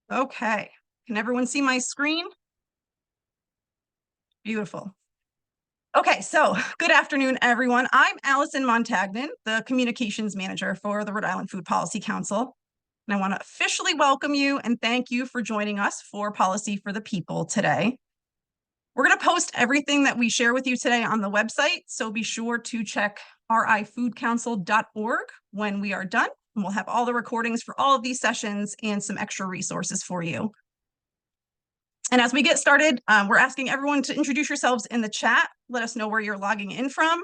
Okay, can everyone see my screen? Beautiful. Okay, so good afternoon, everyone. I'm Allison Montagnan, the Communications Manager for the Rhode Island Food Policy Council. And I want to officially welcome you and thank you for joining us for Policy for the People today. We're going to post everything that we share with you today on the website, so be sure to check rifoodcouncil.org when we are done. And we'll have all the recordings for all of these sessions and some extra resources for you. And as we get started, we're asking everyone to introduce yourselves in the chat. Let us know where you're logging in from.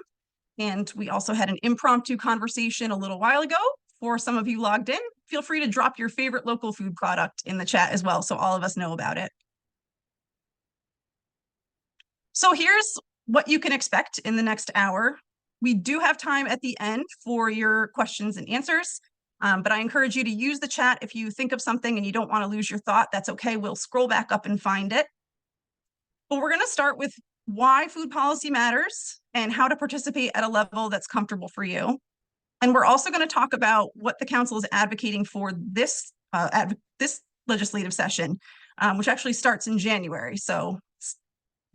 And we also had an impromptu conversation a little while ago. For some of you logged in, feel free to drop your favorite local food product in the chat as well, so all of us know about it. So here's what you can expect in the next hour. We do have time at the end for your questions and answers. But I encourage you to use the chat if you think of something and you don't want to lose your thought. That's okay. We'll scroll back up and find it. But we're going to start with why food policy matters and how to participate at a level that's comfortable for you. And we're also going to talk about what the council is advocating for this legislative session, which actually starts in January. So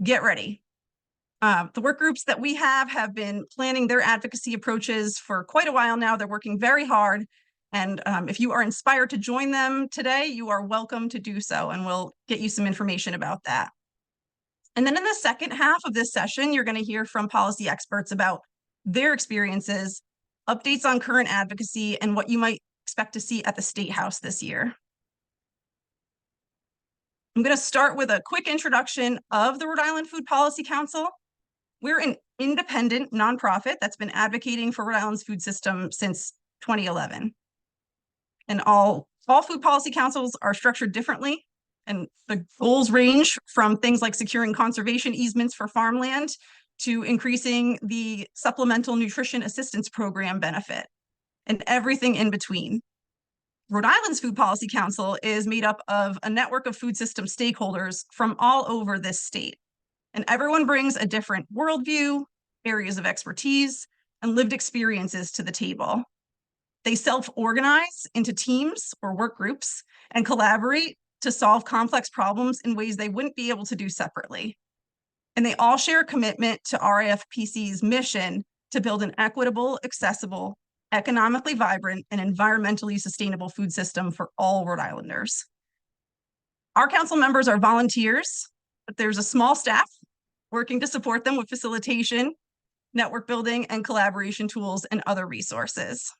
get ready. The work groups that we have been planning their advocacy approaches for quite a while now. They're working very hard. And if you are inspired to join them today, you are welcome to do so, and we'll get you some information about that. And then in the second half of this session, you're going to hear from policy experts about their experiences, updates on current advocacy, and what you might expect to see at the State House this year. I'm going to start with a quick introduction of the Rhode Island Food Policy Council. We're an independent nonprofit that's been advocating for Rhode Island's food system since 2011. And all food policy councils are structured differently, and the goals range from things like securing conservation easements for farmland to increasing the Supplemental Nutrition Assistance Program benefit, and everything in between. Rhode Island's Food Policy Council is made up of a network of food system stakeholders from all over this state. And everyone brings a different worldview, areas of expertise, and lived experiences to the table. They self-organize into teams or work groups and collaborate to solve complex problems in ways they wouldn't be able to do separately. And they all share a commitment to RIFPC's mission to build an equitable, accessible, economically vibrant, and environmentally sustainable food system for all Rhode Islanders. Our council members are volunteers, but there's a small staff working to support them with facilitation, network building, and collaboration tools and other resources.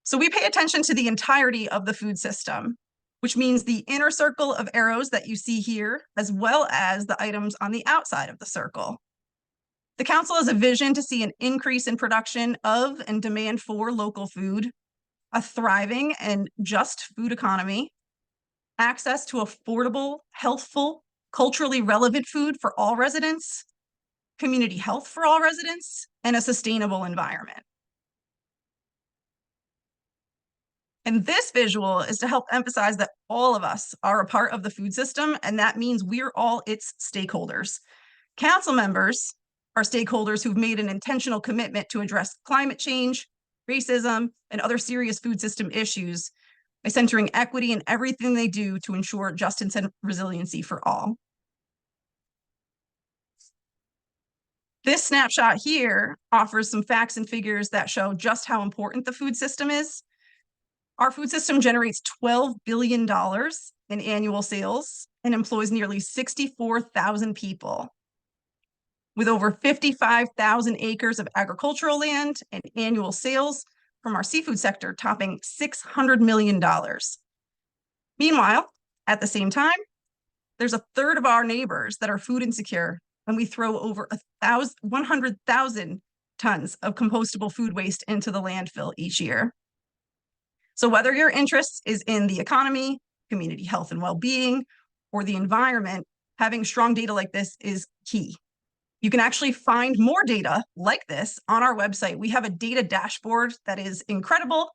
So we pay attention to the entirety of the food system, which means the inner circle of arrows that you see here, as well as the items on the outside of the circle. The council has a vision to see an increase in production of and demand for local food, a thriving and just food economy, access to affordable, healthful, culturally relevant food for all residents, community health for all residents, and a sustainable environment. And this visual is to help emphasize that all of us are a part of the food system, and that means we're all its stakeholders. Council members are stakeholders who've made an intentional commitment to address climate change, racism, and other serious food system issues by centering equity in everything they do to ensure justice and resiliency for all. This snapshot here offers some facts and figures that show just how important the food system is. Our food system generates $12 billion in annual sales and employs nearly 64,000 people, with over 55,000 acres of agricultural land and annual sales from our seafood sector topping $600 million. Meanwhile, at the same time, there's a third of our neighbors that are food insecure, and we throw over 100,000 tons of compostable food waste into the landfill each year. So whether your interest is in the economy, community health and well-being, or the environment, having strong data like this is key. You can actually find more data like this on our website. We have a data dashboard that is incredible,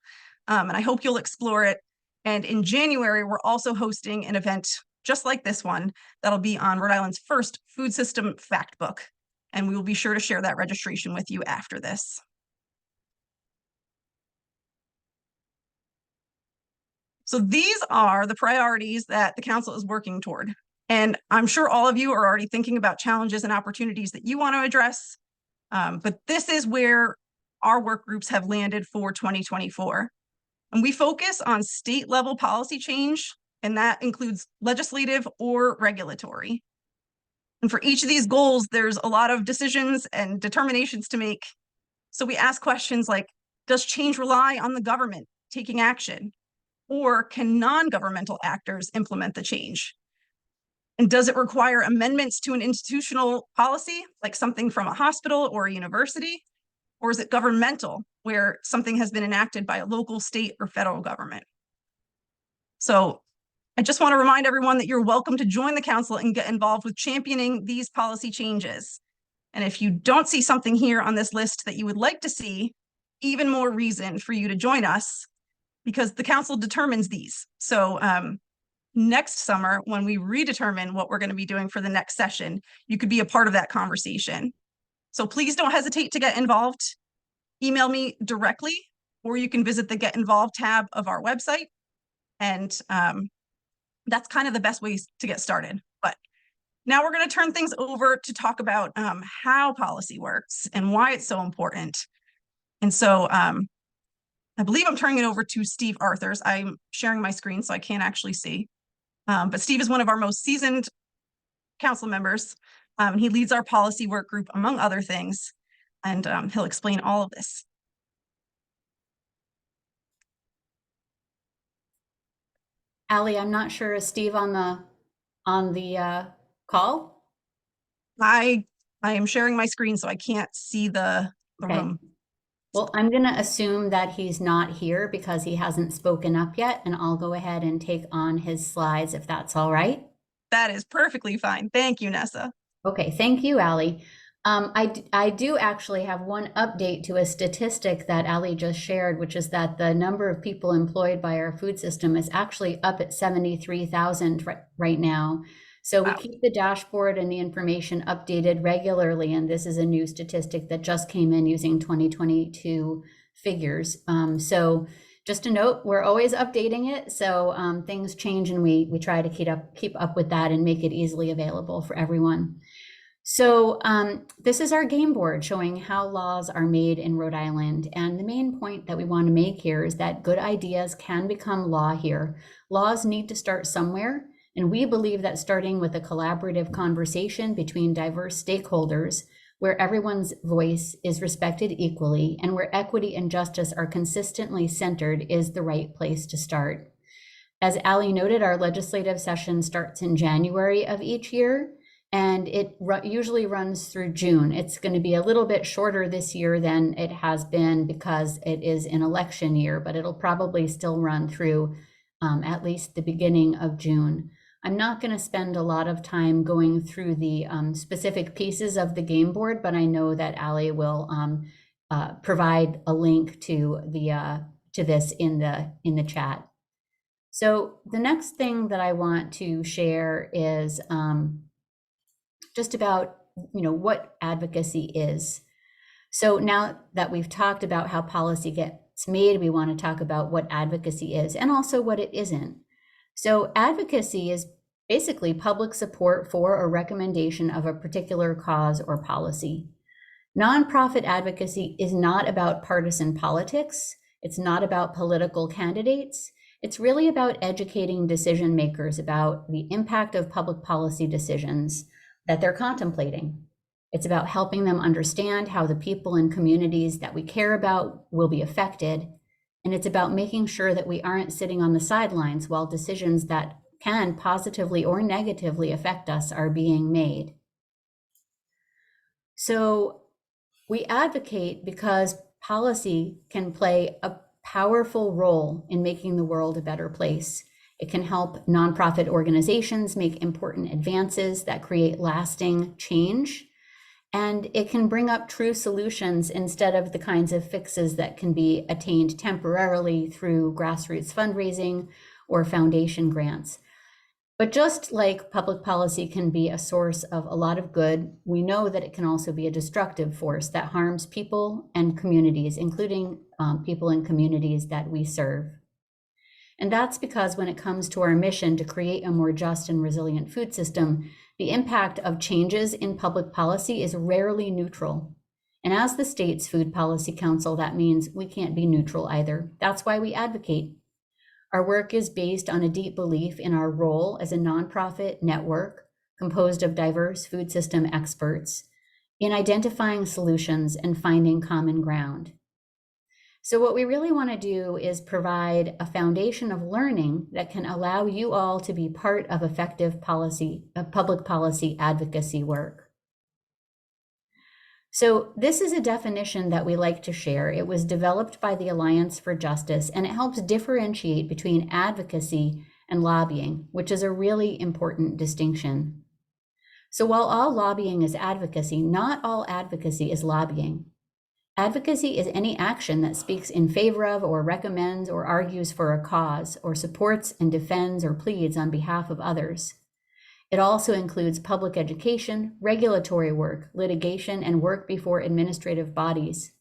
and I hope you'll explore it. And in January, we're also hosting an event just like this one that'll be on Rhode Island's first food system fact book. And we will be sure to share that registration with you after this. So these are the priorities that the council is working toward. And I'm sure all of you are already thinking about challenges and opportunities that you want to address. But this is where our work groups have landed for 2024. And we focus on state level policy change, and that includes legislative or regulatory. And for each of these goals, there's a lot of decisions and determinations to make. So we ask questions like, does change rely on the government taking action? Or can non-governmental actors implement the change? And does it require amendments to an institutional policy, like something from a hospital or a university? Or is it governmental, where something has been enacted by a local, state, or federal government? So I just want to remind everyone that you're welcome to join the council and get involved with championing these policy changes. And if you don't see something here on this list that you would like to see, even more reason for you to join us, because the council determines these. So next summer, when we redetermine what we're going to be doing for the next session, you could be a part of that conversation. So please don't hesitate to get involved. Email me directly, or you can visit the Get Involved tab of our website. And that's kind of the best ways to get started. But now we're going to turn things over to talk about how policy works and why it's so important. And so I believe I'm turning it over to Steve Arthurs. I'm sharing my screen, so I can't actually see. But Steve is one of our most seasoned council members. He leads our policy work group, among other things, and he'll explain all of this. Allie, I'm not sure, is Steve on the call? I am sharing my screen, so I can't see the Okay. room. Well, I'm going to assume that he's not here because he hasn't spoken up yet, and I'll go ahead and take on his slides if that's all right. That is perfectly fine. Thank you, Nessa. Okay, thank you, Allie. I do actually have one update to a statistic that Allie just shared, which is that the number of people employed by our food system is actually up at 73,000 right now. So Wow. we keep the dashboard and the information updated regularly, and this is a new statistic that just came in using 2022 figures. So just a note, we're always updating it, so things change, and we try to keep up with that and make it easily available for everyone. So this is our game board showing how laws are made in Rhode Island. And the main point that we want to make here is that good ideas can become law here. Laws need to start somewhere. And we believe that starting with a collaborative conversation between diverse stakeholders, where everyone's voice is respected equally and where equity and justice are consistently centered, is the right place to start. As Allie noted, our legislative session starts in January of each year, and it usually runs through June. It's going to be a little bit shorter this year than it has been because it is an election year, but it'll probably still run through at least the beginning of June. I'm not going to spend a lot of time going through the specific pieces of the game board, but I know that Allie will provide a link to this in the chat. So the next thing that I want to share is just about what advocacy is. So now that we've talked about how policy gets made, we want to talk about what advocacy is and also what it isn't. So advocacy is basically public support for or recommendation of a particular cause or policy. Nonprofit advocacy is not about partisan politics. It's not about political candidates. It's really about educating decision makers about the impact of public policy decisions that they're contemplating. It's about helping them understand how the people and communities that we care about will be affected. And it's about making sure that we aren't sitting on the sidelines while decisions that can positively or negatively affect us are being made. So we advocate because policy can play a powerful role in making the world a better place. It can help nonprofit organizations make important advances that create lasting change. And it can bring up true solutions instead of the kinds of fixes that can be attained temporarily through grassroots fundraising or foundation grants. But just like public policy can be a source of a lot of good, we know that it can also be a destructive force that harms people and communities, including people and communities that we serve. And that's because when it comes to our mission to create a more just and resilient food system, the impact of changes in public policy is rarely neutral. And as the state's Food Policy Council, that means we can't be neutral either. That's why we advocate. Our work is based on a deep belief in our role as a nonprofit network composed of diverse food system experts in identifying solutions and finding common ground. So what we really want to do is provide a foundation of learning that can allow you all to be part of effective public policy advocacy work. So this is a definition that we like to share. It was developed by the Alliance for Justice, and it helps differentiate between advocacy and lobbying, which is a really important distinction. So while all lobbying is advocacy, not all advocacy is lobbying. Advocacy is any action that speaks in favor of or recommends or argues for a cause or supports and defends or pleads on behalf of others. It also includes public education, regulatory work, litigation, and work before administrative bodies.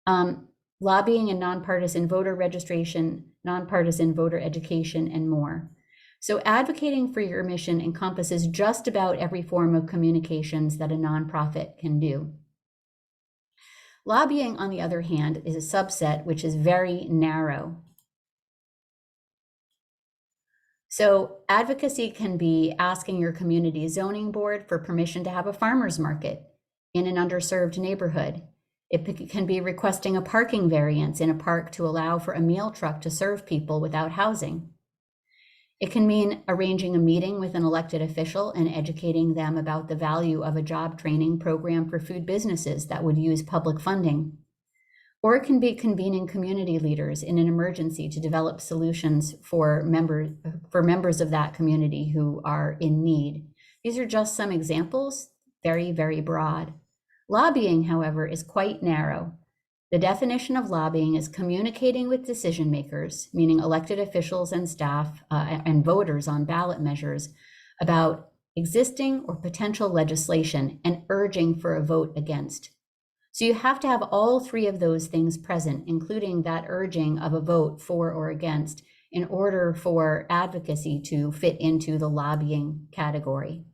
Lobbying and nonpartisan voter registration, nonpartisan voter education, and more. So advocating for your mission encompasses just about every form of communications that a nonprofit can do. Lobbying, on the other hand, is a subset which is very narrow. So advocacy can be asking your community zoning board for permission to have a farmer's market in an underserved neighborhood. It can be requesting a parking variance in a park to allow for a meal truck to serve people without housing. It can mean arranging a meeting with an elected official and educating them about the value of a job training program for food businesses that would use public funding. Or it can be convening community leaders in an emergency to develop solutions for members of that community who are in need. These are just some examples, very, very broad. Lobbying, however, is quite narrow. The definition of lobbying is communicating with decision makers, meaning elected officials and staff and voters on ballot measures, about existing or potential legislation and urging for a vote against. So you have to have all three of those things present, including that urging of a vote for or against, in order for advocacy to fit into the lobbying category.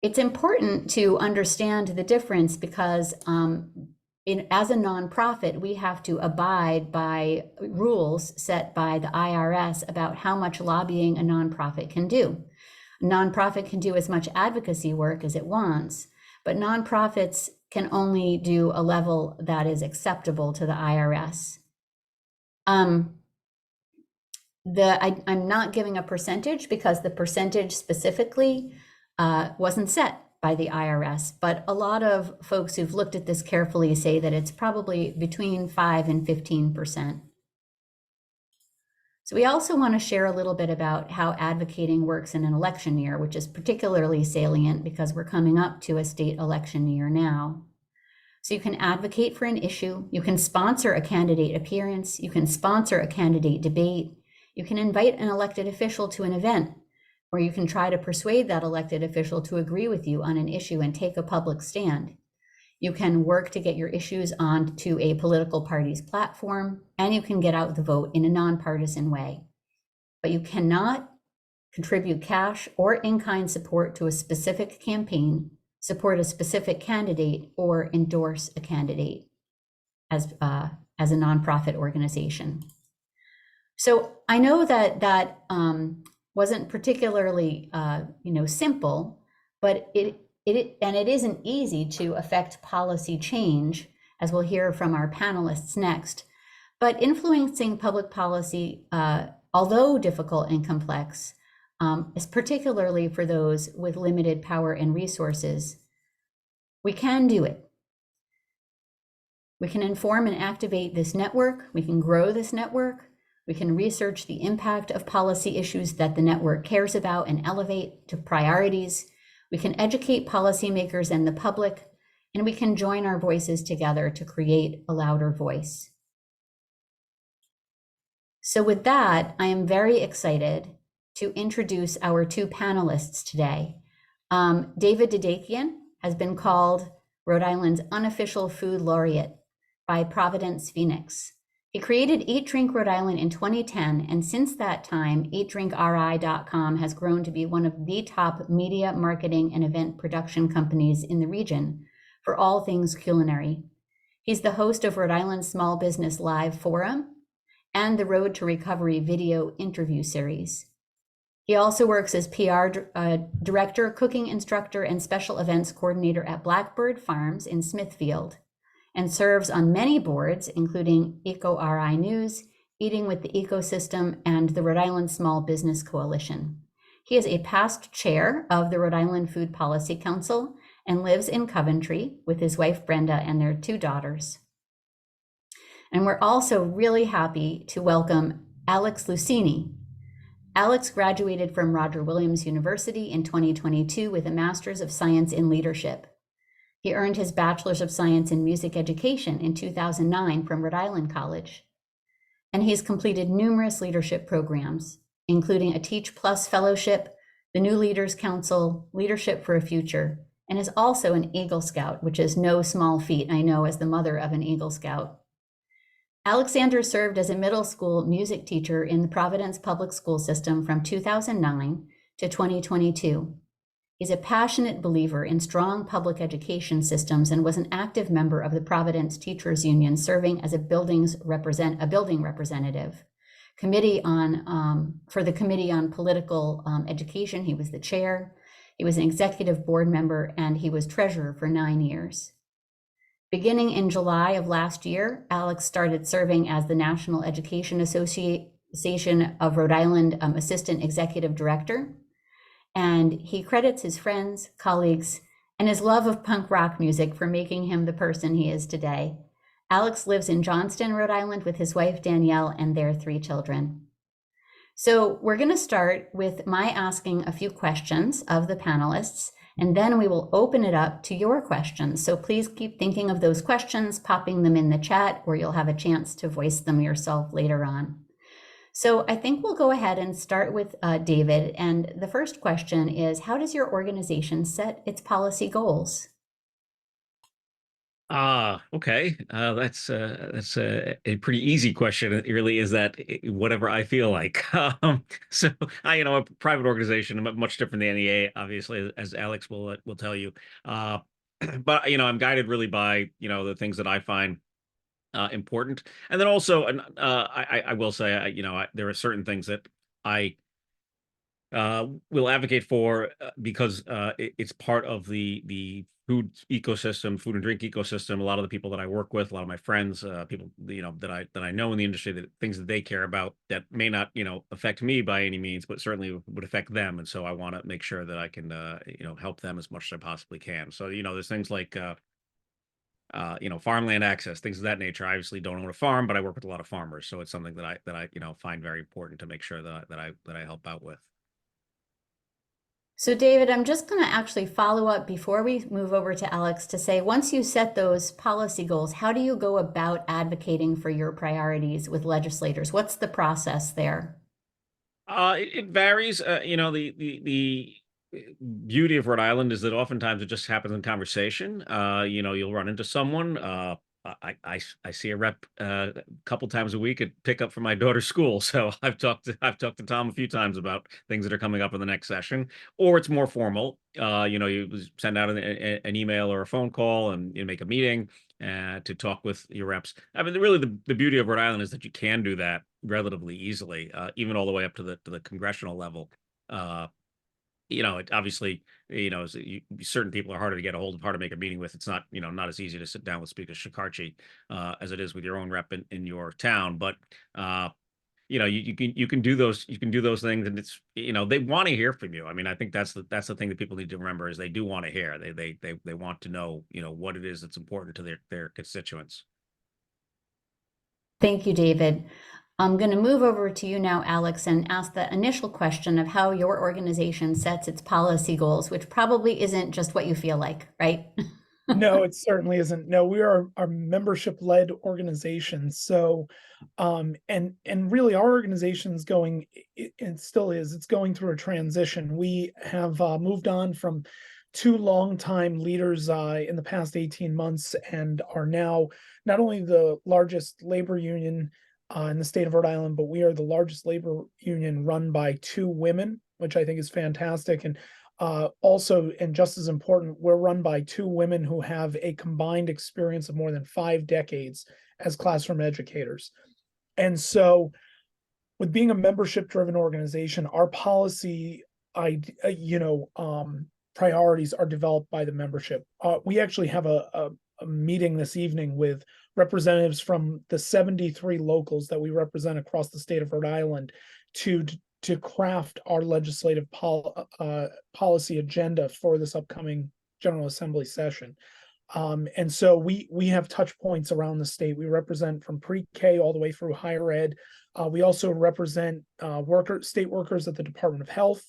It's important to understand the difference because as a nonprofit, we have to abide by rules set by the IRS about how much lobbying a nonprofit can do. A nonprofit can do as much advocacy work as it wants, but nonprofits can only do a level that is acceptable to the IRS. I'm not giving a percentage because the percentage specifically wasn't set by the IRS, but a lot of folks who've looked at this carefully say that it's probably between 5 and 15%. So we also want to share a little bit about how advocating works in an election year, which is particularly salient because we're coming up to a state election year now. So you can advocate for an issue, you can sponsor a candidate appearance, you can sponsor a candidate debate, you can invite an elected official to an event, or you can try to persuade that elected official to agree with you on an issue and take a public stand. You can work to get your issues onto a political party's platform, and you can get out the vote in a nonpartisan way. But you cannot contribute cash or in-kind support to a specific campaign, support a specific candidate, or endorse a candidate as a nonprofit organization. So I know that wasn't particularly simple, but it isn't easy to affect policy change, as we'll hear from our panelists next. But influencing public policy, although difficult and complex, is particularly for those with limited power and resources. We can do it. We can inform and activate this network. We can grow this network. We can research the impact of policy issues that the network cares about and elevate to priorities. We can educate policymakers and the public, and we can join our voices together to create a louder voice. So with that, I am very excited to introduce our two panelists today. David Dedekian has been called Rhode Island's unofficial food laureate by Providence Phoenix. He created Eat Drink Rhode Island in 2010, and since that time, eatdrinkri.com has grown to be one of the top media, marketing, and event production companies in the region for all things culinary. He's the host of Rhode Island Small Business Live Forum and the Road to Recovery video interview series. He also works as PR director, cooking instructor, and special events coordinator at Blackbird Farms in Smithfield, and serves on many boards, including EcoRI News, Eating with the Ecosystem, and the Rhode Island Small Business Coalition. He is a past chair of the Rhode Island Food Policy Council and lives in Coventry with his wife Brenda and their 2 daughters. And we're also really happy to welcome Alex Lucini. Alex graduated from Roger Williams University in 2022 with a Master's of Science in Leadership. He earned his Bachelor's of Science in Music Education in 2009 from Rhode Island College. And he's completed numerous leadership programs, including a Teach Plus Fellowship, the New Leaders Council, Leadership for a Future, and is also an Eagle Scout, which is no small feat, I know, as the mother of an Eagle Scout. Alexander served as a middle school music teacher in the Providence Public School System from 2009 to 2022. He's a passionate believer in strong public education systems and was an active member of the Providence Teachers Union, serving as a building representative. For the Committee on Political Education, he was the chair. He was an executive board member, and he was treasurer for 9 years. Beginning in July of last year, Alex started serving as the National Education Association of Rhode Island Assistant Executive Director. And he credits his friends, colleagues, and his love of punk rock music for making him the person he is today. Alex lives in Johnston, Rhode Island with his wife, Danielle, and their 3 children. So we're going to start with my asking a few questions of the panelists, and then we will open it up to your questions. So please keep thinking of those questions, popping them in the chat, or you'll have a chance to voice them yourself later on. So I think we'll go ahead and start with David. And the first question is, how does your organization set its policy goals? Okay. That's a pretty easy question. It really is that whatever I feel like. So a private organization, I'm much different than the NEA, obviously, as Alex will tell you. But I'm guided really by the things that I find important, and then also, I will say, there are certain things that I will advocate for because it's part of the food ecosystem, food and drink ecosystem. A lot of the people that I work with, a lot of my friends, people that I know in the industry, that things that they care about that may not affect me by any means, but certainly would affect them. And so I want to make sure that I can help them as much as I possibly can. So there's things like farmland access, things of that nature. I obviously don't own a farm, but I work with a lot of farmers, so it's something that I find very important to make sure that I help out with. So David, I'm just going to actually follow up before we move over to Alex to say, once you set those policy goals, how do you go about advocating for your priorities with legislators? What's the process there? It varies. The beauty of Rhode Island is that oftentimes it just happens in conversation. You'll run into someone. I see a rep a couple times a week at pickup for my daughter's school. So I've talked to Tom a few times about things that are coming up in the next session, or it's more formal. You send out an email or a phone call, and you make a meeting to talk with your reps. I mean, really, the beauty of Rhode Island is that you can do that relatively easily, even all the way up to the congressional level. It obviously, certain people are harder to get a hold of, harder to make a meeting with. It's not, not as easy to sit down with Speaker Shikarchi as it is with your own rep in your town. But you can do those things, and it's they want to hear from you. I mean, I think that's the thing that people need to remember is they do want to hear. They want to know what it is that's important to their constituents. Thank you, David. I'm going to move over to you now, Alex, and ask the initial question of how your organization sets its policy goals, which probably isn't just what you feel like, right? No, it certainly isn't. No, we are a membership-led organization. So, and really our organization's going, it still is, it's going through a transition. We have moved on from 2 longtime leaders in the past 18 months and are now not only the largest labor union in the state of Rhode Island, but we are the largest labor union run by 2 women, which I think is fantastic. And also, and just as important, we're run by 2 women who have a combined experience of more than 5 decades as classroom educators. And so, with being a membership-driven organization, our policy, priorities are developed by the membership. We actually have a meeting this evening with representatives from the 73 locals that we represent across the state of Rhode Island to craft our legislative policy agenda for this upcoming General Assembly session. And so we have touch points around the state. We represent from pre-K all the way through higher ed. We also represent state workers at the Department of Health,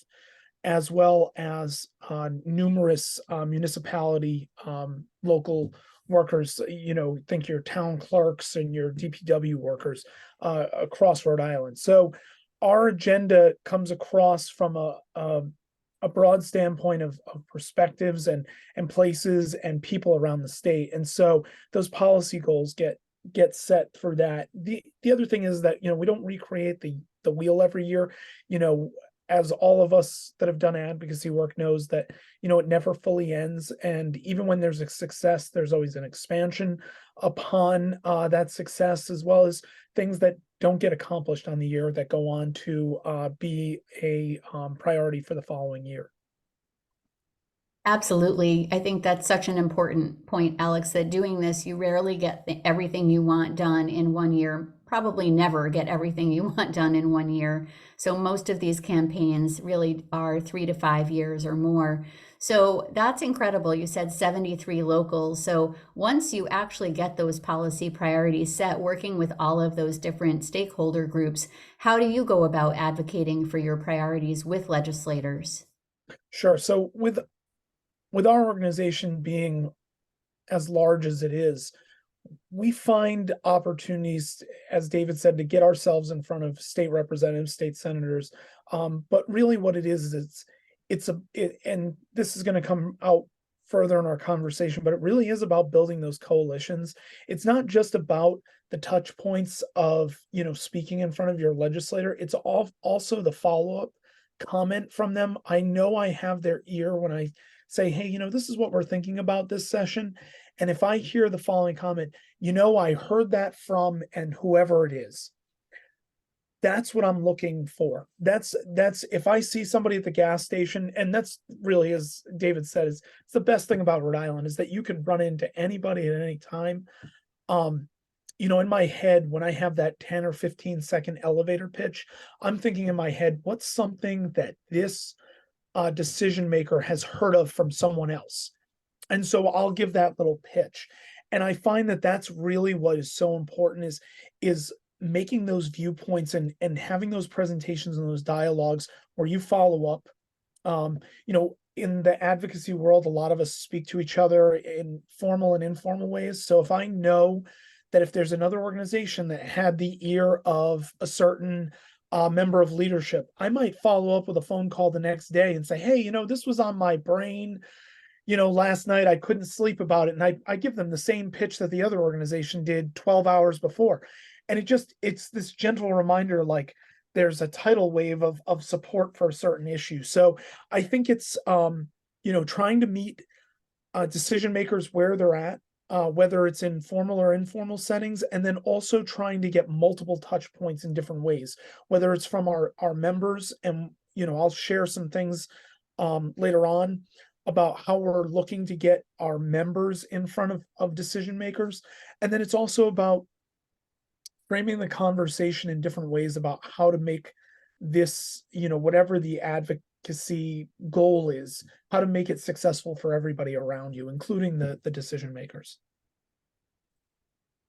as well as numerous municipality local workers, think your town clerks and your DPW workers across Rhode Island. So our agenda comes across from a broad standpoint of perspectives and places and people around the state. And so those policy goals get set for that. The other thing is that, we don't recreate the wheel every year. As all of us that have done advocacy work knows that, it never fully ends. And even when there's a success, there's always an expansion upon that success, as well as things that don't get accomplished on the year that go on to be a priority for the following year. Absolutely. I think that's such an important point, Alex, that doing this, you rarely get everything you want done in 1 year, probably never get everything you want done in 1 year. So most of these campaigns really are 3 to 5 years or more. So that's incredible. You said 73 locals. So once you actually get those policy priorities set, working with all of those different stakeholder groups, how do you go about advocating for your priorities with legislators? Sure. So with our organization being as large as it is, we find opportunities, as David said, to get ourselves in front of state representatives, state senators. But really what it is and this is going to come out further in our conversation, but it really is about building those coalitions. It's not just about the touch points of, speaking in front of your legislator. It's also the follow-up comment from them. I know I have their ear when I say, hey, this is what we're thinking about this session. And if I hear the following comment, I heard that from, and whoever it is, that's what I'm looking for. That's if I see somebody at the gas station, and that's really, as David said, it's the best thing about Rhode Island is that you can run into anybody at any time. In my head, when I have that 10 or 15 second elevator pitch, I'm thinking in my head, what's something that this decision maker has heard of from someone else? And so I'll give that little pitch. And I find that that's really what is so important is making those viewpoints and having those presentations and those dialogues where you follow up. In the advocacy world, a lot of us speak to each other in formal and informal ways. So if I know that if there's another organization that had the ear of a certain member of leadership, I might follow up with a phone call the next day and say, hey, this was on my brain. Last night I couldn't sleep about it. And I give them the same pitch that the other organization did 12 hours before. And it's this gentle reminder, like there's a tidal wave of support for a certain issue. So I think it's, trying to meet decision makers where they're at, whether it's in formal or informal settings, and then also trying to get multiple touch points in different ways, whether it's from our members. And, I'll share some things later on about how we're looking to get our members in front of decision makers. And then it's also about framing the conversation in different ways about how to make this, whatever the advocacy goal is, how to make it successful for everybody around you, including the decision makers.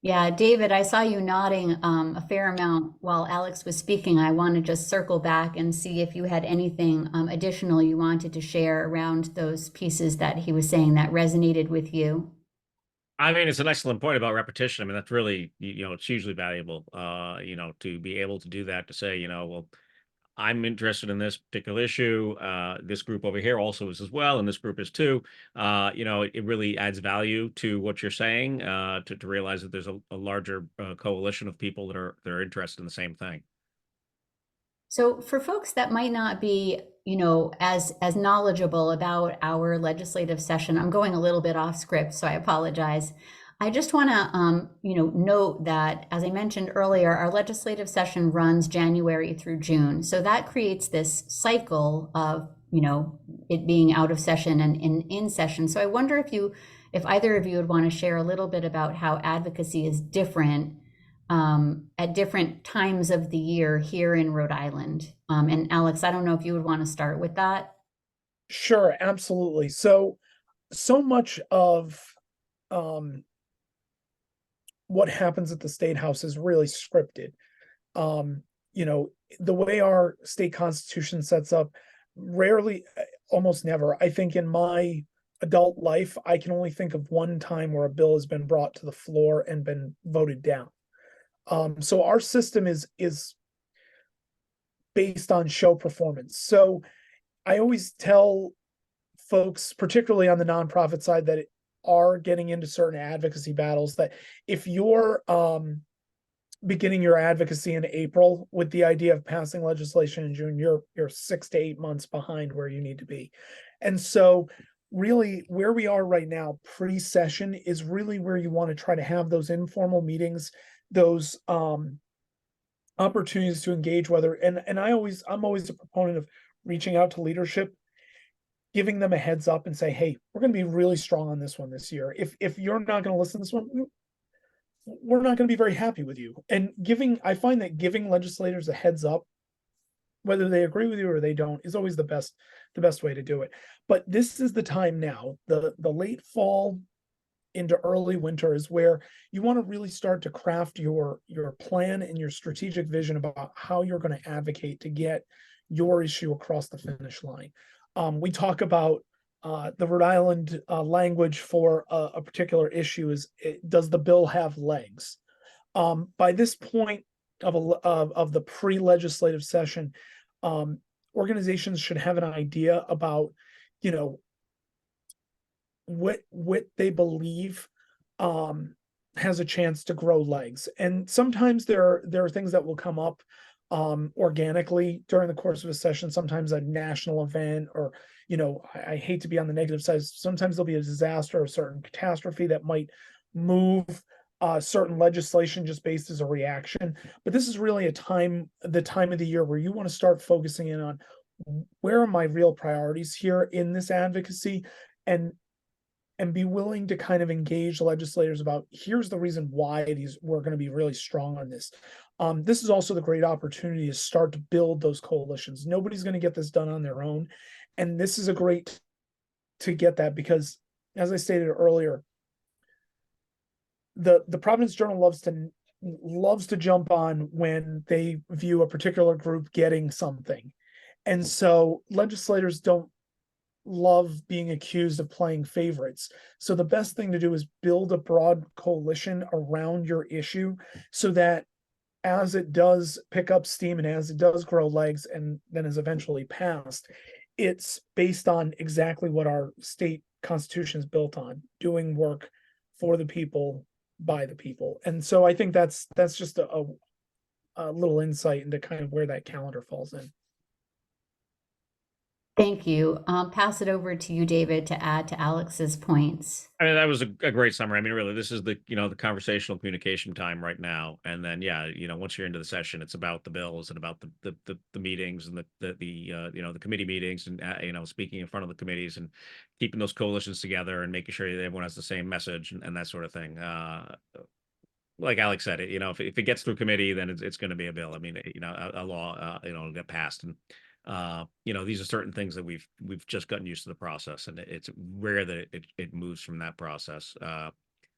Yeah, David, I saw you nodding a fair amount while Alex was speaking. I want to just circle back and see if you had anything additional you wanted to share around those pieces that he was saying that resonated with you. I mean, it's an excellent point about repetition. I mean, that's really, it's hugely valuable, to be able to do that, to say, well, I'm interested in this particular issue. This group over here also is as well, and this group is too. It really adds value to what you're saying, to realize that there's a larger coalition of people that are interested in the same thing. So for folks that might not be, as knowledgeable about our legislative session, I'm going a little bit off script, so I apologize. I just want to, note that, as I mentioned earlier, our legislative session runs January through June. So that creates this cycle of, it being out of session and in session. So I wonder if either of you would want to share a little bit about how advocacy is different at different times of the year here in Rhode Island. And Alex, I don't know if you would want to start with that. Sure, absolutely. So much of what happens at the State House is really scripted. The way our state constitution sets up, rarely, almost never, I think in my adult life, I can only think of one time where a bill has been brought to the floor and been voted down. So our system is based on show performance. So I always tell folks, particularly on the nonprofit side, that are getting into certain advocacy battles, that if you're beginning your advocacy in April with the idea of passing legislation in June, you're 6 to 8 months behind where you need to be. And so really where we are right now, pre-session, is really where you want to try to have those informal meetings, those opportunities to engage, I'm always a proponent of reaching out to leadership, giving them a heads up and say, hey, we're going to be really strong on this one this year. If you're not going to listen to this one, we're not going to be very happy with you. And I find that giving legislators a heads up, whether they agree with you or they don't, is always the best way to do it. But this is the time now, the late fall into early winter, is where you want to really start to craft your plan and your strategic vision about how you're going to advocate to get your issue across the finish line. We talk about the Rhode Island language for a particular issue is, does the bill have legs? By this point of the pre-legislative session, organizations should have an idea about, what they believe has a chance to grow legs. And sometimes there are things that will come up organically during the course of a session, sometimes a national event, or, I hate to be on the negative side, sometimes there'll be a disaster or a certain catastrophe that might move certain legislation just based as a reaction. But this is really the time of the year where you want to start focusing in on, where are my real priorities here in this advocacy, and be willing to kind of engage legislators about, here's the reason why we're going to be really strong on this. This is also the great opportunity to start to build those coalitions. Nobody's going to get this done on their own. And this is a great to get that, because, as I stated earlier, the Providence Journal loves to jump on when they view a particular group getting something. And so legislators don't love being accused of playing favorites. So the best thing to do is build a broad coalition around your issue, so that as it does pick up steam and as it does grow legs and then is eventually passed, it's based on exactly what our state constitution is built on: doing work for the people, by the people. And so I think that's just a little insight into kind of where that calendar falls in. Thank you. I'll pass it over to you, David, to add to Alex's points. I mean, that was a great summary. I mean, really, this is the conversational communication time right now. And then, once you're into the session, it's about the bills and about the meetings and the committee meetings, and speaking in front of the committees and keeping those coalitions together and making sure that everyone has the same message and that sort of thing. Like Alex said, if it gets through committee, then it's going to be a bill. I mean, a law, will get passed. And these are certain things that we've just gotten used to the process, and it's rare that it moves from that process.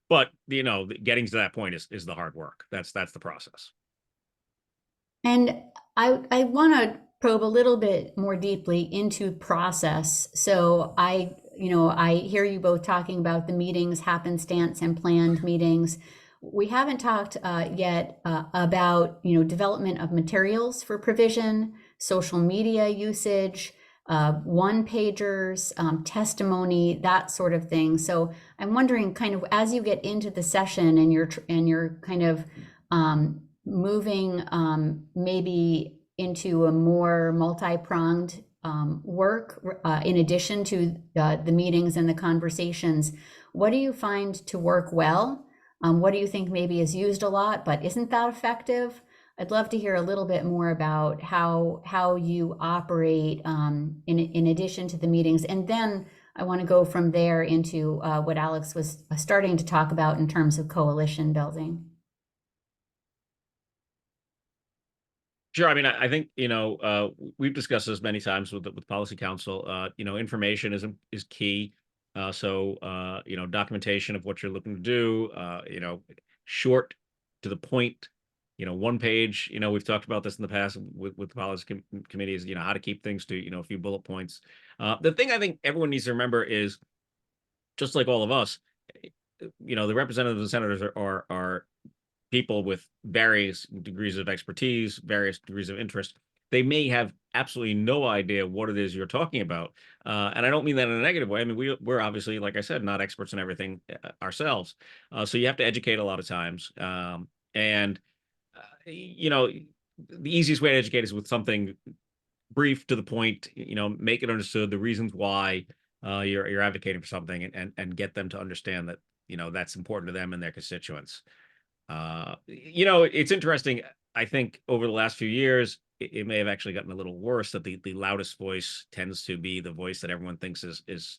But getting to that point is the hard work. That's the process. And I want to probe a little bit more deeply into process. So I hear you both talking about the meetings, happenstance, and planned meetings. We haven't talked yet about development of materials for provision. social media usage, one-pagers, testimony, that sort of thing. So I'm wondering, kind of as you get into the session and you're kind of moving maybe into a more multi-pronged work in addition to the meetings and the conversations, what do you find to work well? What do you think maybe is used a lot but isn't that effective? I'd love to hear a little bit more about how you operate in addition to the meetings. And then I want to go from there into what Alex was starting to talk about in terms of coalition building. Sure. I mean, I think, we've discussed this many times with Policy Council. Information is key. So, documentation of what you're looking to do, short to the point, one page. We've talked about this in the past with the policy committees, how to keep things to, a few bullet points. The thing I think everyone needs to remember is, just like all of us, the representatives and senators are people with various degrees of expertise, various degrees of interest. They may have absolutely no idea what it is you're talking about. And I don't mean that in a negative way. I mean, we're obviously, like I said, not experts in everything ourselves. So you have to educate a lot of times. And the easiest way to educate is with something brief, to the point, make it understood, the reasons why you're advocating for something, and get them to understand that, that's important to them and their constituents. It's interesting. I think over the last few years, it may have actually gotten a little worse, that the loudest voice tends to be the voice that everyone thinks is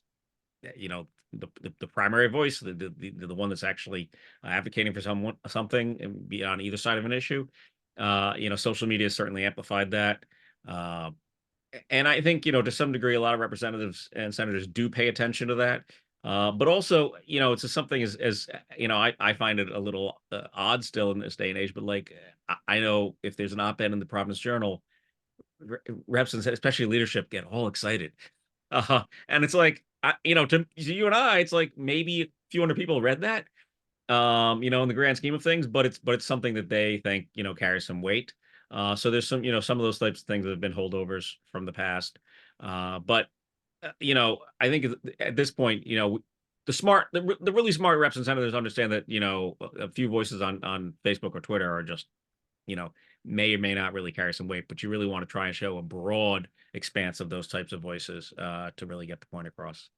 the primary voice, the one that's actually advocating for something, and be on either side of an issue. Social media has certainly amplified that. And I think, to some degree, a lot of representatives and senators do pay attention to that. But also, it's just something as I find it a little odd still in this day and age. But like, I know if there's an op-ed in the Providence Journal, reps and especially leadership get all excited. And it's like, to you and I, it's like maybe a few hundred people read that, in the grand scheme of things, but it's something that they think, carries some weight. So there's some of those types of things that have been holdovers from the past. But I think at this point, the really smart reps and senators understand that, a few voices on Facebook or Twitter are just, may or may not really carry some weight, but you really want to try and show a broad expanse of those types of voices to really get the point across.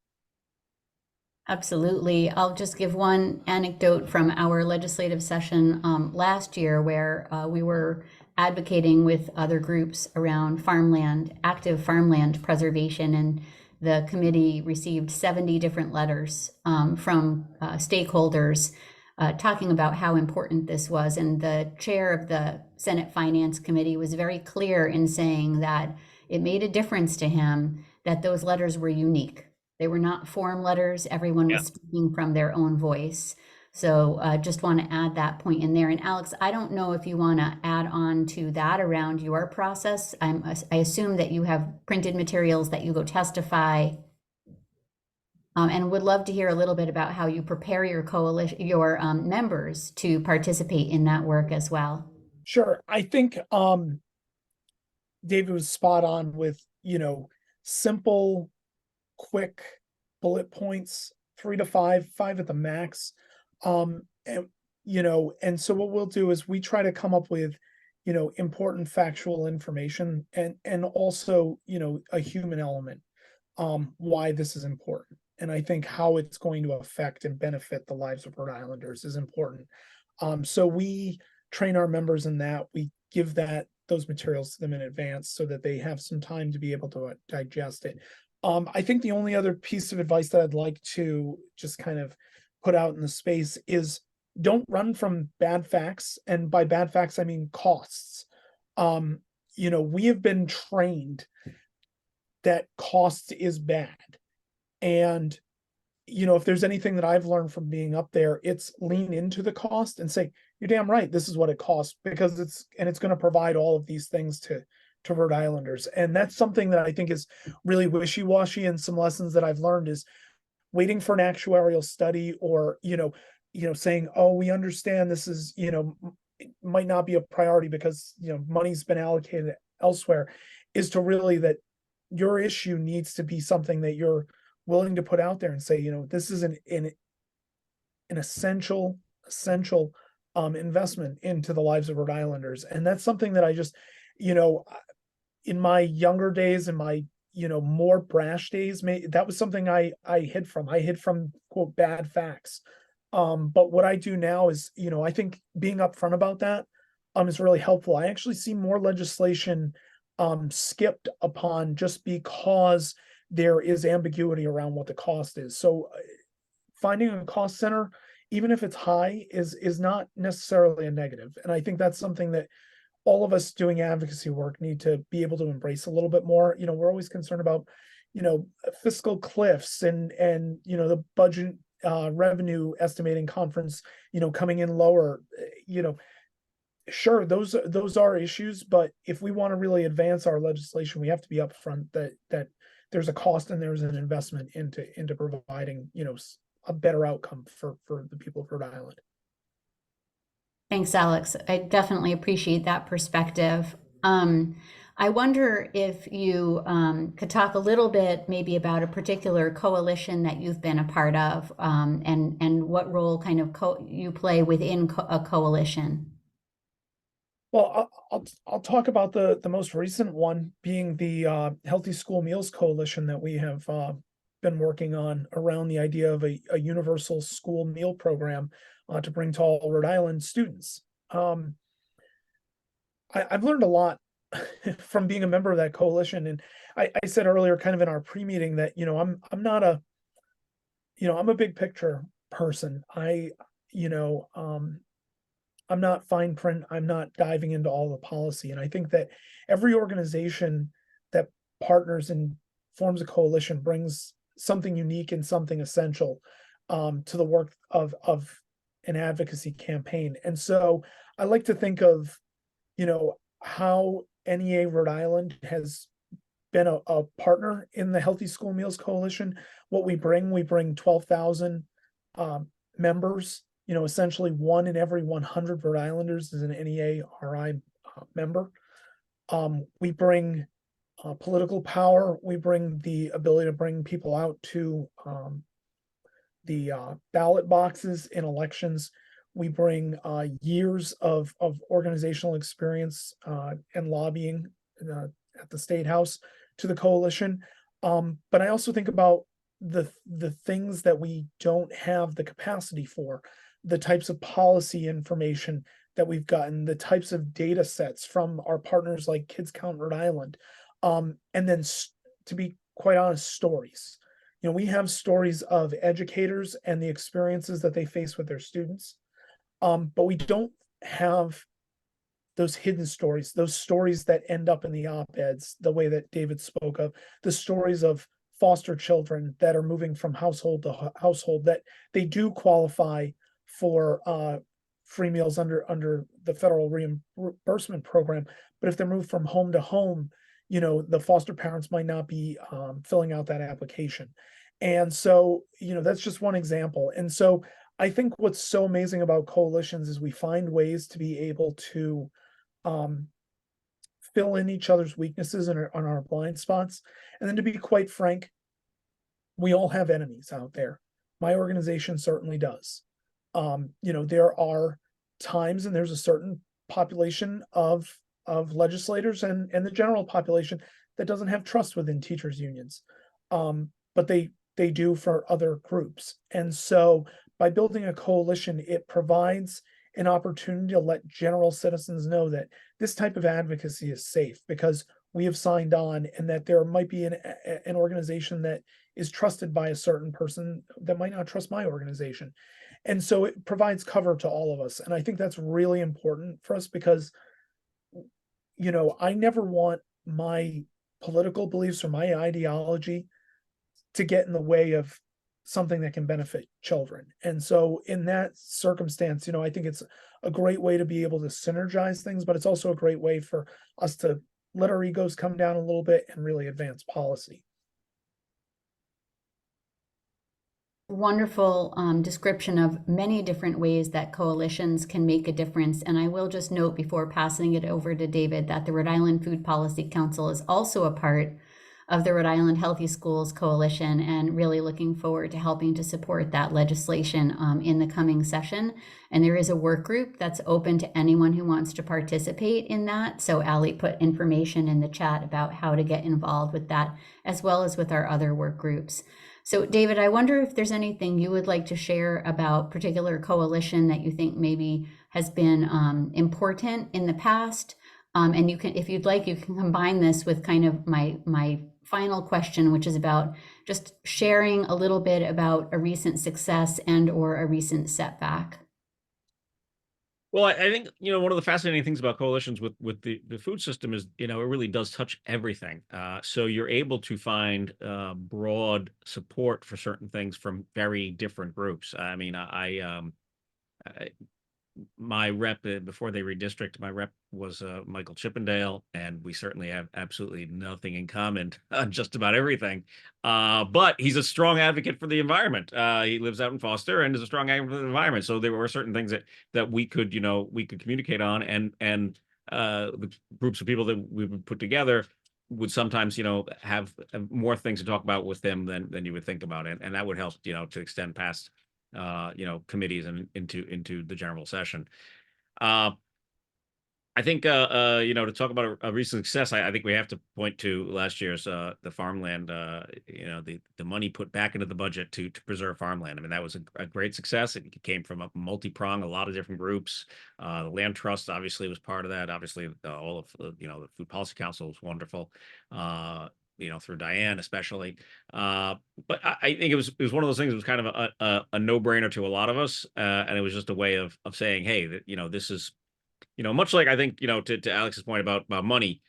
Absolutely. I'll just give one anecdote from our legislative session last year, where we were advocating with other groups around farmland, active farmland preservation, and the committee received 70 different letters from stakeholders talking about how important this was. And the chair of the Senate Finance Committee was very clear in saying that it made a difference to him that those letters were unique. They were not form letters. Everyone was speaking from their own voice. So just want to add that point in there. And Alex, I don't know if you want to add on to that around your process. I assume that you have printed materials that you go testify, and would love to hear a little bit about how you prepare your coalition, your members to participate in that work as well. Sure. I think David was spot on with, simple, quick bullet points, 3 to 5 at the max. And so what we'll do is we try to come up with, important factual information, and also, a human element, why this is important. And I think how it's going to affect and benefit the lives of Rhode Islanders is important. So we train our members in that. We give those materials to them in advance so that they have some time to be able to digest it. I think the only other piece of advice that I'd like to just kind of put out in the space is, don't run from bad facts. And by bad facts, I mean costs. We have been trained that cost is bad. And, if there's anything that I've learned from being up there, it's lean into the cost and say, you're damn right, this is what it costs, because it's going to provide all of these things to Rhode Islanders. And that's something that I think is really wishy-washy. And some lessons that I've learned is waiting for an actuarial study, or, saying, oh, we understand this is, it might not be a priority because, money's been allocated elsewhere. is to really that your issue needs to be something that you're willing to put out there and say, you know, this is an essential investment into the lives of Rhode Islanders. And that's something that I just, you know, in my younger days, in my, you know, more brash days, that was something I hid from. I hid from, quote, bad facts. But what I do now is, you know, I think being upfront about that is really helpful. I actually see more legislation skipped upon just because there is ambiguity around what the cost is. So finding a cost center, even if it's high, is not necessarily a negative. And I think that's something that all of us doing advocacy work need to be able to embrace a little bit more. You know, we're always concerned about, you know, fiscal cliffs and you know, the budget revenue estimating conference, you know, coming in lower. You know, sure, those are issues, but if we want to really advance our legislation, we have to be upfront that there's a cost and there's an investment into providing, you know, a better outcome for the people of Rhode Island. Thanks, Alex. I definitely appreciate that perspective. I wonder if you could talk a little bit maybe about a particular coalition that you've been a part of, and what role kind of you play within a coalition. Well, I'll talk about the most recent one being the Healthy School Meals Coalition that we have been working on around the idea of a universal school meal program to bring to all Rhode Island students. I've learned a lot from being a member of that coalition, and I said earlier, kind of in our pre-meeting, that you know I'm not a, you know, I'm a big picture person. You know, I'm not fine print. I'm not diving into all the policy, and I think that every organization that partners and forms a coalition brings something unique and something essential to the work of an advocacy campaign. And so I like to think of, you know, how NEA Rhode Island has been a partner in the Healthy School Meals Coalition. What we bring 12,000 members, you know, essentially 1 in every 100 Rhode Islanders is an NEA RI member. We bring political power. We bring the ability to bring people out to the ballot boxes in elections. We bring years of organizational experience and lobbying at the State House to the coalition. But I also think about the things that we don't have the capacity for, the types of policy information that we've gotten, the types of data sets from our partners like Kids Count Rhode Island, and then, to be quite honest, stories. You know, we have stories of educators and the experiences that they face with their students, but we don't have those hidden stories, those stories that end up in the op-eds, the way that David spoke of, the stories of foster children that are moving from household to household, that they do qualify for free meals under the federal reimbursement program. But if they're moved from home to home, you know, the foster parents might not be filling out that application. And so, you know, that's just one example. And so I think what's so amazing about coalitions is we find ways to be able to fill in each other's weaknesses and on our blind spots. And then, to be quite frank, we all have enemies out there. My organization certainly does. You know, there are times, and there's a certain population of legislators and the general population that doesn't have trust within teachers unions, but they do for other groups. And so by building a coalition, it provides an opportunity to let general citizens know that this type of advocacy is safe because we have signed on, and that there might be an organization that is trusted by a certain person that might not trust my organization. And so it provides cover to all of us. And I think that's really important for us because, you know, I never want my political beliefs or my ideology to get in the way of something that can benefit children. And so in that circumstance, you know, I think it's a great way to be able to synergize things, but it's also a great way for us to let our egos come down a little bit and really advance policy. wonderful description of many different ways that coalitions can make a difference. And I will just note before passing it over to David that the Rhode Island Food Policy Council is also a part of the Rhode Island Healthy Schools Coalition, and really looking forward to helping to support that legislation in the coming session. And there is a work group that's open to anyone who wants to participate in that. So Allie put information in the chat about how to get involved with that, as well as with our other work groups. So David, I wonder if there's anything you would like to share about particular coalition that you think maybe has been important in the past. And you can, if you'd like, you can combine this with kind of my final question, which is about just sharing a little bit about a recent success and or a recent setback. Well, I think, one of the fascinating things about coalitions with the food system is, it really does touch everything. So you're able to find broad support for certain things from very different groups. I mean, my rep before they redistricted, my rep was Michael Chippendale, and we certainly have absolutely nothing in common on just about everything. But he's a strong advocate for the environment. He lives out in Foster and is a strong advocate for the environment. So there were certain things that we could, we could communicate on, and the groups of people that we would put together would sometimes, have more things to talk about with them than you would think about it, and that would help, to extend past committees and into the general session. I think to talk about a recent success, I think we have to point to last year's the farmland, the money put back into the budget to preserve farmland. I mean, that was a great success. It came from a multi-prong, a lot of different groups. The Land Trust obviously was part of that. Obviously, all of the Food Policy Council was wonderful. Through Diane especially. But I think it was one of those things that was kind of a no-brainer to a lot of us. And it was just a way of saying, hey, that, this is, much like I think, to Alex's point about money,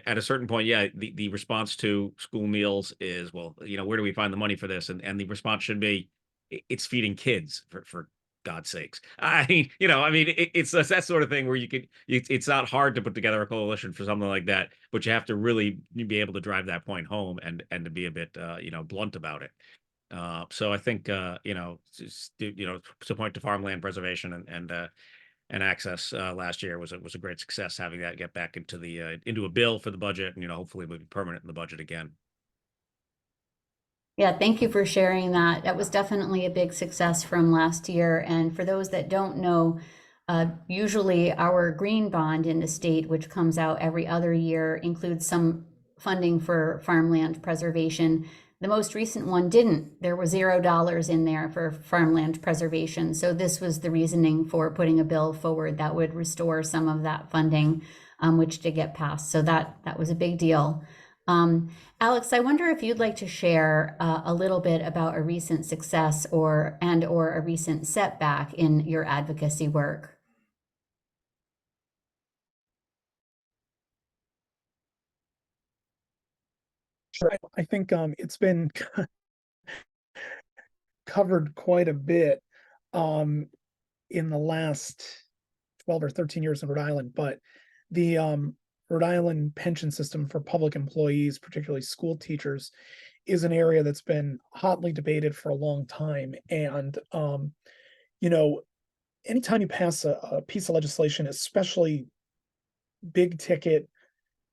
at a certain point, yeah, the response to school meals is, well, where do we find the money for this? And the response should be, it's feeding kids for God's sakes. It's that sort of thing where it's not hard to put together a coalition for something like that, but you have to really be able to drive that point home and to be a bit, blunt about it. So I think, to point to farmland preservation and access last year was a great success, having that get back into a bill for the budget, and hopefully will be permanent in the budget again. Yeah, thank you for sharing that. That was definitely a big success from last year. And for those that don't know, usually our green bond in the state, which comes out every other year, includes some funding for farmland preservation. The most recent one didn't. There was $0 in there for farmland preservation. So this was the reasoning for putting a bill forward that would restore some of that funding, which did get passed. So that was a big deal. Alex, I wonder if you'd like to share a little bit about a recent success or a recent setback in your advocacy work. Sure. I think it's been covered quite a bit in the last 12 or 13 years in Rhode Island, but the Rhode Island pension system for public employees, particularly school teachers, is an area that's been hotly debated for a long time. And, anytime you pass a piece of legislation, especially big ticket,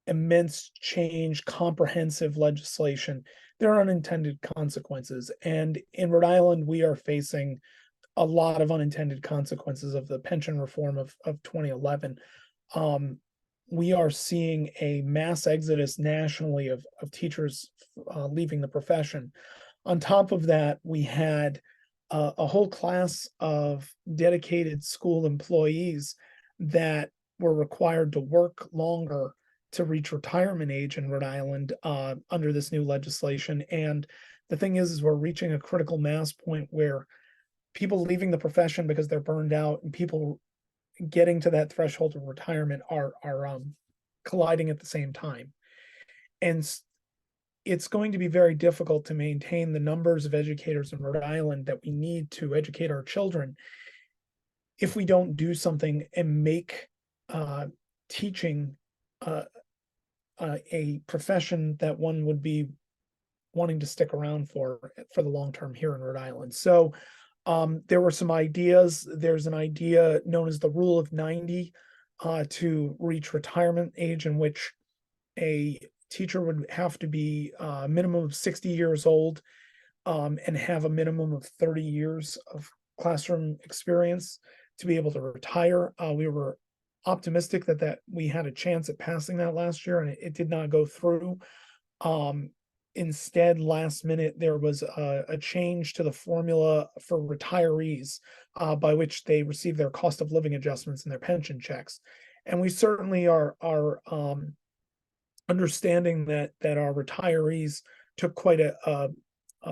immense change, comprehensive legislation, there are unintended consequences. And in Rhode Island, we are facing a lot of unintended consequences of the pension reform of 2011. We are seeing a mass exodus nationally of teachers leaving the profession. On top of that, we had a whole class of dedicated school employees that were required to work longer to reach retirement age in Rhode Island under this new legislation. And the thing is we're reaching a critical mass point where people leaving the profession because they're burned out and people getting to that threshold of retirement are colliding at the same time. And it's going to be very difficult to maintain the numbers of educators in Rhode Island that we need to educate our children if we don't do something and make teaching a profession that one would be wanting to stick around for the long term here in Rhode Island. So there were some ideas. There's an idea known as the Rule of 90 to reach retirement age, in which a teacher would have to be a minimum of 60 years old and have a minimum of 30 years of classroom experience to be able to retire. We were optimistic that we had a chance at passing that last year, and it did not go through. Instead, last minute, there was a change to the formula for retirees by which they receive their cost of living adjustments and their pension checks. And we certainly are understanding that our retirees took quite a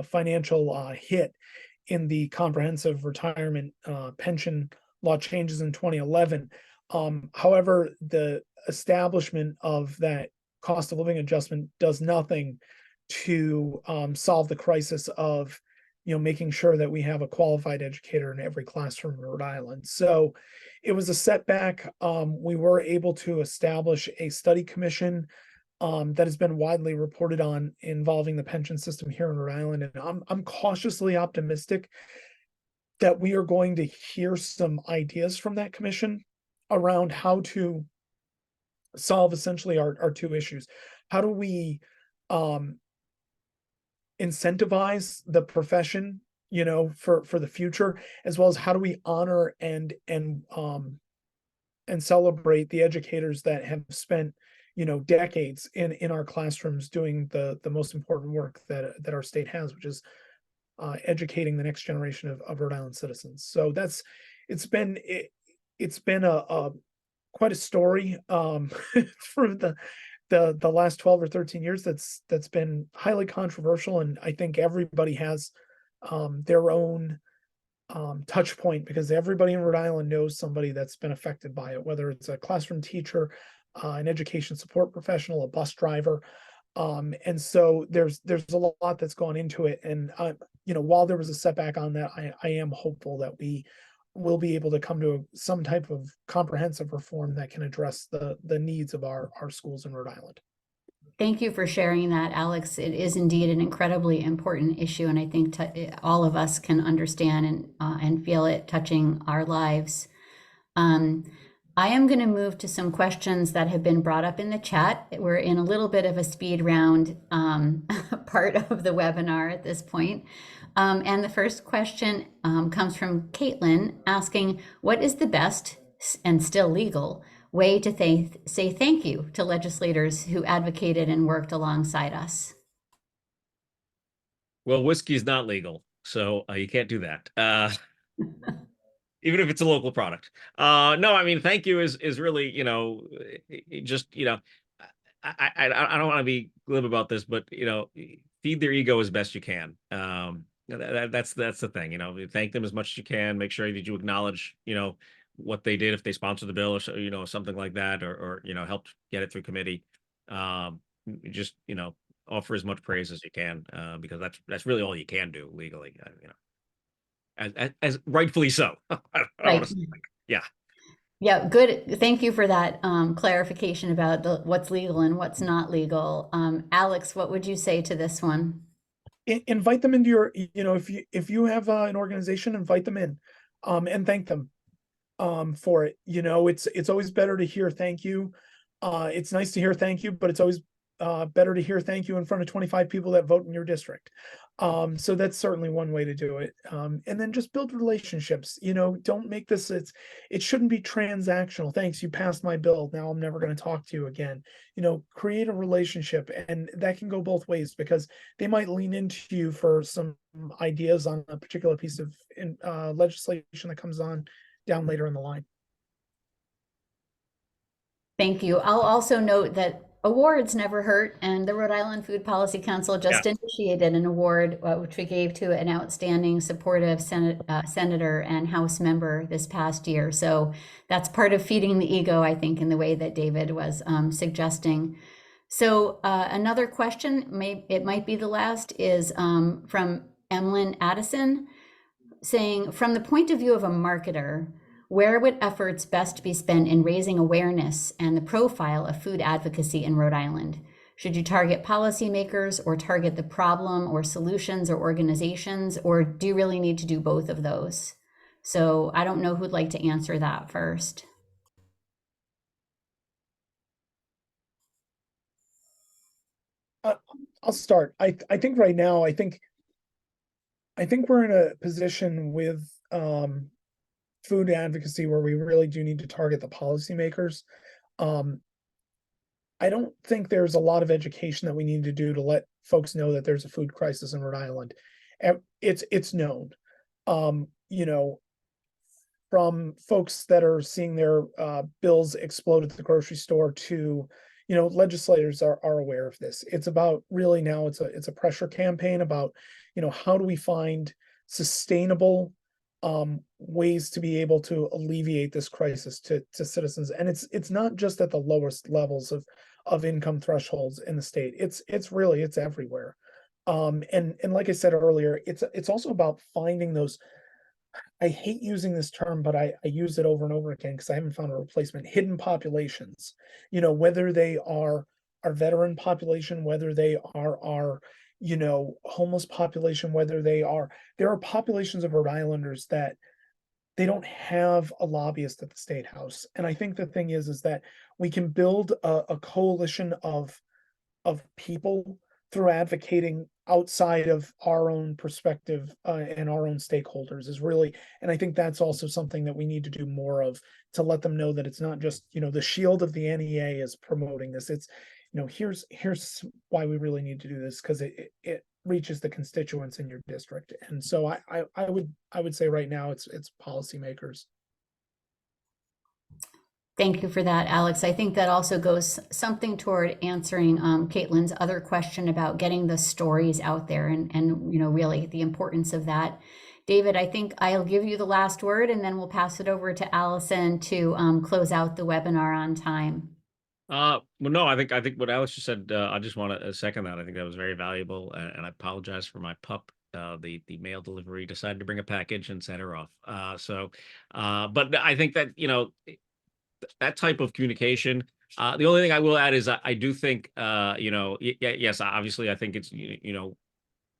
financial hit in the comprehensive retirement pension law changes in 2011. However, the establishment of that cost of living adjustment does nothing to solve the crisis of, making sure that we have a qualified educator in every classroom in Rhode Island. So it was a setback. We were able to establish a study commission that has been widely reported on, involving the pension system here in Rhode Island. And I'm cautiously optimistic that we are going to hear some ideas from that commission around how to solve essentially our two issues. How do we incentivize the profession, for the future, as well as how do we honor and celebrate the educators that have spent, decades in our classrooms doing the most important work that our state has, which is educating the next generation of Rhode Island citizens. So it's been a quite a story for the last 12 or 13 years that's been highly controversial, and I think everybody has their own touch point, because everybody in Rhode Island knows somebody that's been affected by it, whether it's a classroom teacher, an education support professional, a bus driver. And so there's a lot that's gone into it. And while there was a setback on that, I am hopeful that we will be able to come to some type of comprehensive reform that can address the needs of our schools in Rhode Island. Thank you for sharing that, Alex. It is indeed an incredibly important issue, and I think all of us can understand and feel it touching our lives. I am going to move to some questions that have been brought up in the chat. We're in a little bit of a speed round part of the webinar at this point. And the first question comes from Caitlin, asking, what is the best and still legal way to say thank you to legislators who advocated and worked alongside us? Well, whiskey is not legal, so you can't do that. Even if it's a local product. No, I mean, thank you is really, just, I don't want to be glib about this, but, feed their ego as best you can. That's the thing, thank them as much as you can, make sure that you acknowledge, what they did if they sponsored the bill or so, something like that, or helped get it through committee. Just, offer as much praise as you can, because that's really all you can do legally, as rightfully so. Right. Yeah. Yeah, good. Thank you for that clarification about what's legal and what's not legal. Alex, what would you say to this one? Invite them into your, if you have an organization, invite them in and thank them for it. It's always better to hear thank you. It's nice to hear thank you, but it's always better to hear thank you in front of 25 people that vote in your district. So that's certainly one way to do it. And then just build relationships. Don't make this, it shouldn't be transactional. Thanks, you passed my bill, now I'm never going to talk to you again. Create a relationship, and that can go both ways, because they might lean into you for some ideas on a particular piece of legislation that comes on down later in the line. Thank you. I'll also note that awards never hurt, and the Rhode Island Food Policy Council just initiated an award, which we gave to an outstanding supportive senator and House member this past year. So that's part of feeding the ego, I think, in the way that David was suggesting. So another question, it might be the last, is from Emlyn Addison, saying, from the point of view of a marketer, where would efforts best be spent in raising awareness and the profile of food advocacy in Rhode Island? Should you target policymakers or target the problem or solutions or organizations, or do you really need to do both of those? So I don't know who'd like to answer that first. I'll start. I think right now, I think we're in a position with food advocacy where we really do need to target the policymakers. I don't think there's a lot of education that we need to do to let folks know that there's a food crisis in Rhode Island. It's known. You know, from folks that are seeing their bills explode at the grocery store to, you know, legislators are aware of this. It's about really now it's a pressure campaign about, you know, how do we find sustainable ways to be able to alleviate this crisis to citizens. And it's not just at the lowest levels of income thresholds in the state. It's everywhere. And like I said earlier, it's also about finding those, I hate using this term, but I use it over and over again because I haven't found a replacement, hidden populations, you know, whether they are our veteran population, whether they are our, you know, homeless population, there are populations of Rhode Islanders that they don't have a lobbyist at the State House. And I think the thing is that we can build a coalition of people through advocating outside of our own perspective and our own stakeholders is really, and I think that's also something that we need to do more of, to let them know that it's not just, you know, the shield of the NEA is promoting this. It's, you know, here's why we really need to do this, because it reaches the constituents in your district. And so I would say right now it's policymakers. Thank you for that, Alex. I think that also goes something toward answering Caitlin's other question about getting the stories out there and you know, really the importance of that. David, I think I'll give you the last word and then we'll pass it over to Allison to close out the webinar on time. Well, no, I think what Alex just said, I just want to second that. I think that was very valuable, and I apologize for my pup. The mail delivery decided to bring a package and set her off. But I think that, you know, that type of communication. The only thing I will add is I do think, you know, yes, obviously, I think it's, you know,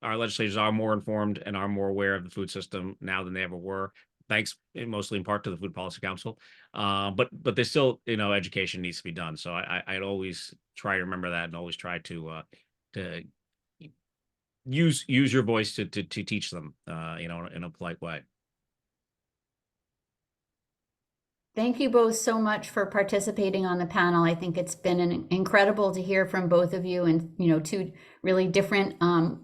our legislators are more informed and are more aware of the food system now than they ever were, thanks mostly in part to the Food Policy Council. But there's still, you know, education needs to be done. So I'd always try to remember that and always try to use your voice to teach them, you know, in a polite way. Thank you both so much for participating on the panel. I think it's been incredible to hear from both of you, and, you know, two really different kind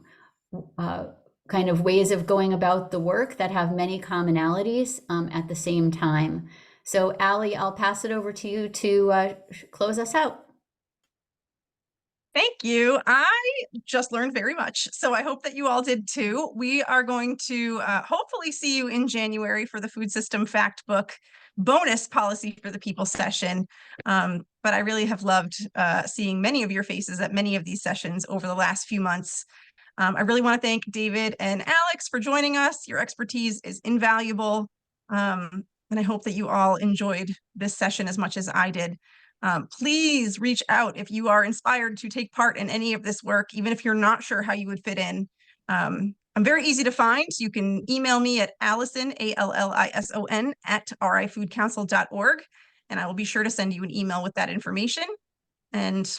of ways of going about the work that have many commonalities at the same time. So Allie, I'll pass it over to you to close us out. Thank you. I just learned very much, so I hope that you all did too. We are going to hopefully see you in January for the Food System Fact Book bonus Policy for the People session. But I really have loved seeing many of your faces at many of these sessions over the last few months. I really want to thank David and Alex for joining us. Your expertise is invaluable. And I hope that you all enjoyed this session as much as I did. Please reach out if you are inspired to take part in any of this work, even if you're not sure how you would fit in. I'm very easy to find. You can email me at Allison, ALLISON, @rifoodcouncil.org, and I will be sure to send you an email with that information. And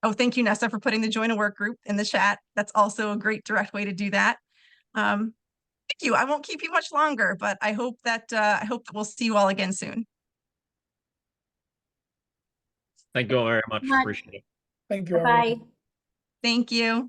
oh, thank you, Nessa, for putting the Join a Work group in the chat. That's also a great direct way to do that. Thank you. I won't keep you much longer, but I hope that we'll see you all again soon. Thank you all very much. Appreciate it. Thank you. Bye. Thank you.